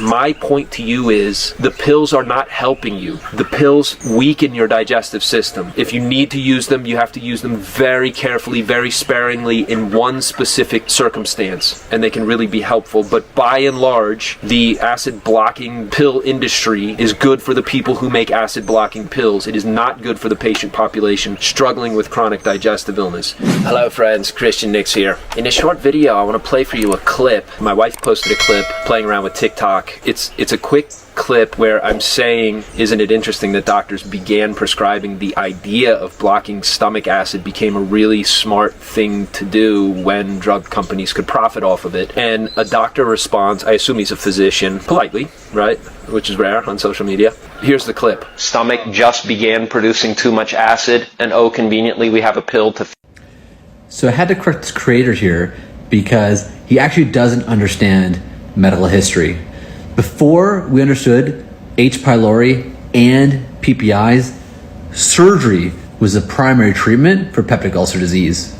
My point to you is the pills are not helping you. The pills weaken your digestive system. If you need to use them, you have to use them very carefully, very sparingly in one specific circumstance, and they can really be helpful. But by and large, the acid blocking pill industry is good for the people who make acid blocking pills. It is not good for the patient population struggling with chronic digestive illness. Hello friends, Christian Nix here. In a short video, I want to play for you a clip. My wife posted a clip playing around with TikTok. It's a quick clip where I'm saying, isn't it interesting that doctors began prescribing the idea of blocking stomach acid became a really smart thing to do when drug companies could profit off of it. And a doctor responds, I assume he's a physician, politely, right? Which is rare on social media. Here's the clip. Stomach just began producing too much acid, and oh, conveniently we have a pill to... So I had to correct this creator here because he actually doesn't understand medical history. Before we understood H. pylori and PPIs, surgery was the primary treatment for peptic ulcer disease.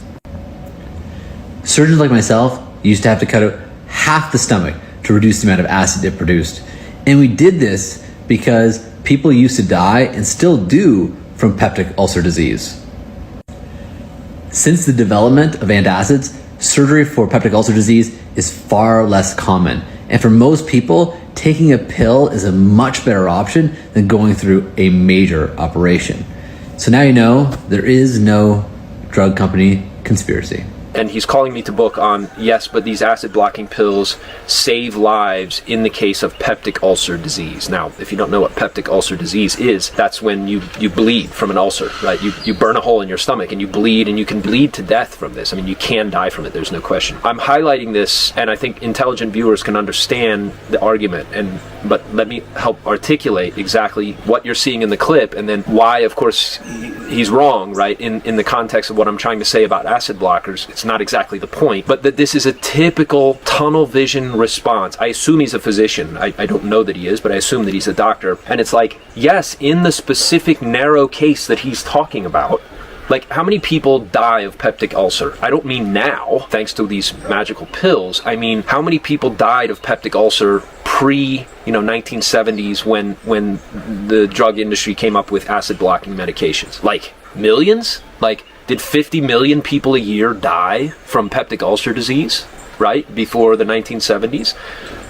Surgeons like myself used to have to cut out half the stomach to reduce the amount of acid it produced. And we did this because people used to die and still do from peptic ulcer disease. Since the development of antacids, surgery for peptic ulcer disease is far less common. And for most people, taking a pill is a much better option than going through a major operation. So now you know there is no drug company conspiracy. And he's calling me to book on, yes, but these acid blocking pills save lives in the case of peptic ulcer disease. Now, if you don't know what peptic ulcer disease is, that's when you bleed from an ulcer, right? You burn a hole in your stomach and you bleed, and you can bleed to death from this. I mean, you can die from it, there's no question. I'm highlighting this, and I think intelligent viewers can understand the argument, but let me help articulate exactly what you're seeing in the clip, and then why, of course, he's wrong, right? In the context of what I'm trying to say about acid blockers. It's not exactly the point, but that this is a typical tunnel vision response. I assume he's a physician. I don't know that he is, but I assume that he's a doctor. And it's like, yes, in the specific narrow case that he's talking about, like, how many people die of peptic ulcer? I don't mean now, thanks to these magical pills. I mean, how many people died of peptic ulcer pre, 1970s when the drug industry came up with acid blocking medications? Like, millions? Like, did 50 million people a year die from peptic ulcer disease, right, before the 1970s?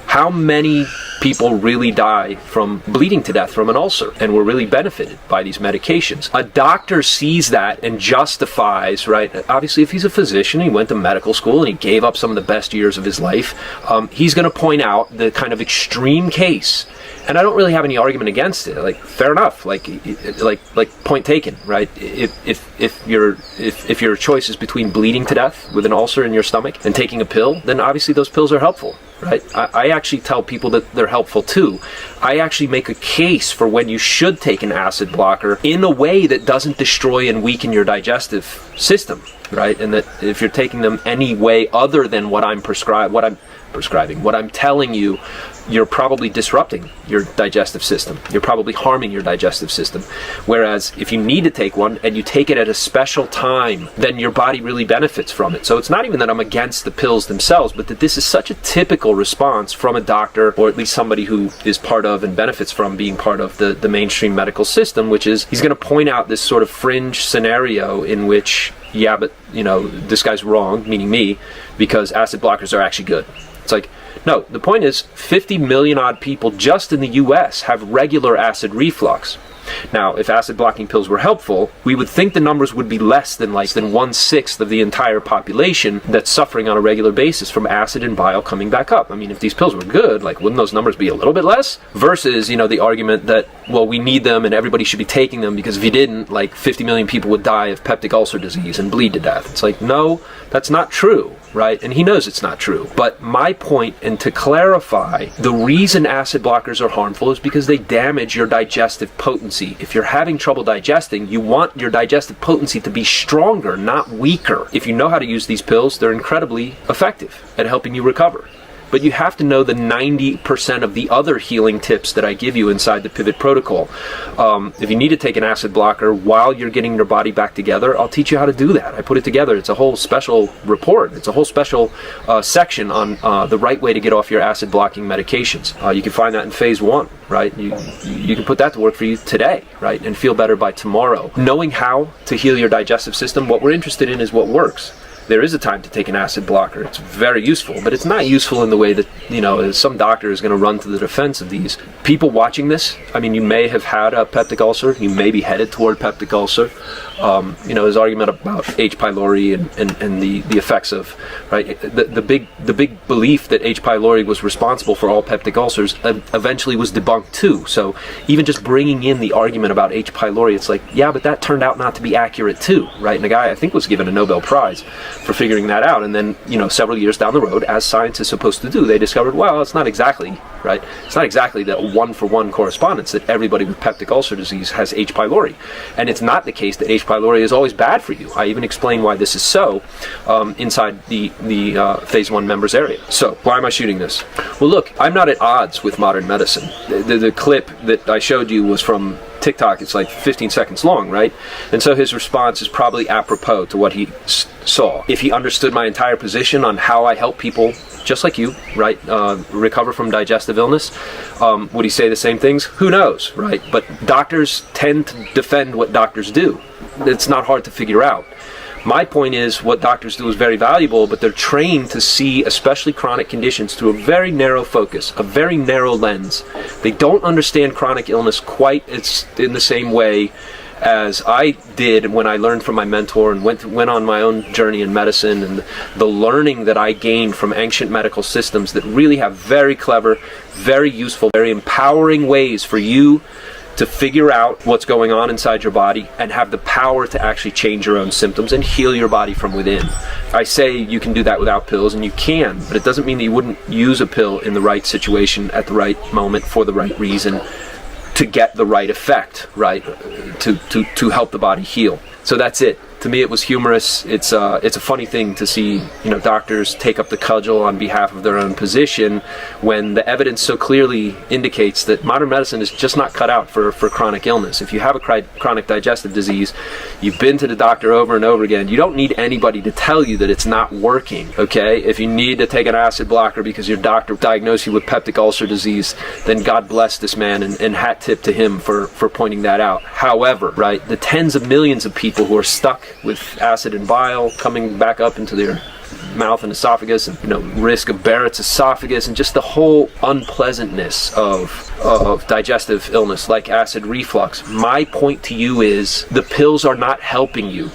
How many people really die from bleeding to death from an ulcer and were really benefited by these medications? A doctor sees that and justifies, right? Obviously, if he's a physician, he went to medical school and he gave up some of the best years of his life, he's going to point out the kind of extreme case. And I don't really have any argument against it. Like, fair enough. Like point taken, right? If your choice is between bleeding to death with an ulcer in your stomach and taking a pill, then obviously those pills are helpful, right? I actually tell people that they're helpful too. I actually make a case for when you should take an acid blocker in a way that doesn't destroy and weaken your digestive system, right? And that if you're taking them any way other than what I'm telling you, you're probably disrupting your digestive system. You're probably harming your digestive system. Whereas if you need to take one and you take it at a special time, then your body really benefits from it. So it's not even that I'm against the pills themselves, but that this is such a typical response from a doctor, or at least somebody who is part of and benefits from being part of the mainstream medical system, which is he's going to point out this sort of fringe scenario in which, yeah, but this guy's wrong, meaning me, because acid blockers are actually good. It's like, no, the point is 50 million odd people just in the US have regular acid reflux. Now, if acid blocking pills were helpful, we would think the numbers would be less than 1/6 of the entire population that's suffering on a regular basis from acid and bile coming back up. I mean, if these pills were good, wouldn't those numbers be a little bit less? Versus, the argument that, well, we need them and everybody should be taking them because if you didn't, 50 million people would die of peptic ulcer disease and bleed to death. It's like, no, that's not true. Right? And he knows it's not true. But my point, and to clarify, the reason acid blockers are harmful is because they damage your digestive potency. If you're having trouble digesting, you want your digestive potency to be stronger, not weaker. If you know how to use these pills, they're incredibly effective at helping you recover. but you have to know the 90% of the other healing tips that I give you inside the Pivot Protocol. If you need to take an acid blocker while you're getting your body back together, I'll teach you how to do that. I put it together. It's a whole special report. It's a whole special section on the right way to get off your acid blocking medications. You can find that in phase 1, right? You can put that to work for you today, right? And feel better by tomorrow. Knowing how to heal your digestive system, what we're interested in is what works. There is a time to take an acid blocker. It's very useful, but it's not useful in the way that, you know, some doctor is going to run to the defense of these. People watching this, I mean, you may have had a peptic ulcer. You may be headed toward peptic ulcer. You know, there's argument about H. pylori and the effects of, right? The big belief that H. pylori was responsible for all peptic ulcers eventually was debunked too. So even just bringing in the argument about H. pylori, it's like, yeah, but that turned out not to be accurate too, right? And a guy, I think, was given a Nobel Prize for figuring that out. And then, you know, several years down the road, as science is supposed to do, they discovered, well, it's not exactly, right? It's not exactly the one-for-one correspondence that everybody with peptic ulcer disease has H. pylori. And it's not the case that H. pylori is always bad for you. I even explain why this is so inside the phase 1 members area. So why am I shooting this? Well, look, I'm not at odds with modern medicine. The clip that I showed you was from TikTok. It's like 15 seconds long, right? And so his response is probably apropos to what he saw. If he understood my entire position on how I help people just like you, right, recover from digestive illness, would he say the same things? Who knows, right? But doctors tend to defend what doctors do. It's not hard to figure out. My point is, what doctors do is very valuable, but they're trained to see especially chronic conditions through a very narrow focus, a very narrow lens. They don't understand chronic illness quite in the same way as I did when I learned from my mentor and went on my own journey in medicine, and the learning that I gained from ancient medical systems that really have very clever, very useful, very empowering ways for you to figure out what's going on inside your body and have the power to actually change your own symptoms and heal your body from within. I say you can do that without pills, and you can, but it doesn't mean that you wouldn't use a pill in the right situation at the right moment for the right reason to get the right effect, right? To help the body heal. So that's it. To me, it was humorous. It's a funny thing to see, you know, doctors take up the cudgel on behalf of their own position when the evidence so clearly indicates that modern medicine is just not cut out for chronic illness. If you have a chronic digestive disease, you've been to the doctor over and over again, you don't need anybody to tell you that it's not working, okay? If you need to take an acid blocker because your doctor diagnosed you with peptic ulcer disease, then God bless this man, and hat tip to him for pointing that out. However, right, the tens of millions of people who are stuck with acid and bile coming back up into their mouth and esophagus, and, you know, risk of Barrett's esophagus, and just the whole unpleasantness of digestive illness like acid reflux. My point to you is the pills are not helping you.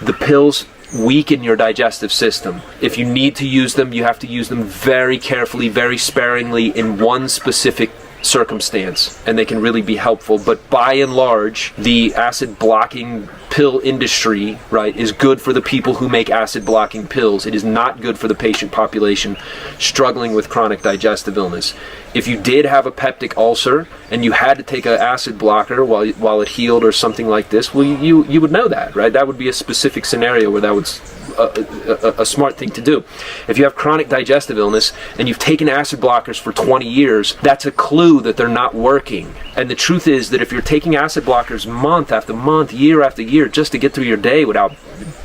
The pills weaken your digestive system. If you need to use them, you have to use them very carefully, very sparingly in one specific circumstance, and they can really be helpful. But by and large, the acid blocking pill industry, right, is good for the people who make acid blocking pills. It is not good for the patient population struggling with chronic digestive illness. If you did have a peptic ulcer and you had to take an acid blocker while it healed or something like this, well, you would know that, right? That would be a specific scenario where that would a smart thing to do. If you have chronic digestive illness and you've taken acid blockers for 20 years, that's a clue that they're not working. And the truth is that if you're taking acid blockers month after month, year after year, just to get through your day without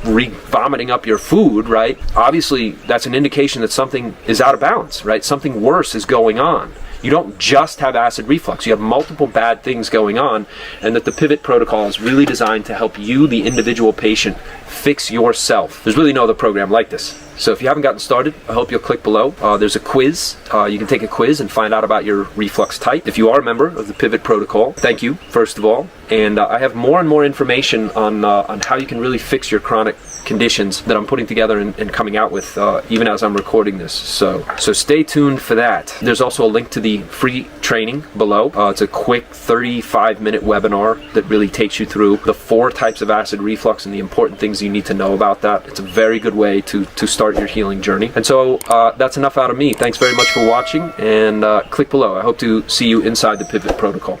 vomiting up your food, right? Obviously, that's an indication that something is out of balance, right? Something worse is going on. You don't just have acid reflux, you have multiple bad things going on, and that the Pivot Protocol is really designed to help you, the individual patient, fix yourself. There's really no other program like this. So if you haven't gotten started, I hope you'll click below. There's a quiz. You can take a quiz and find out about your reflux type. If you are a member of the Pivot Protocol, thank you, first of all. And I have more and more information on how you can really fix your chronic conditions that I'm putting together and coming out with even as I'm recording this. So stay tuned for that. There's also a link to the free training below. It's a quick 35-minute webinar that really takes you through the 4 types of acid reflux and the important things you need to know about that. It's a very good way to start your healing journey. And so that's enough out of me. Thanks very much for watching, and click below. I hope to see you inside the Pivot Protocol.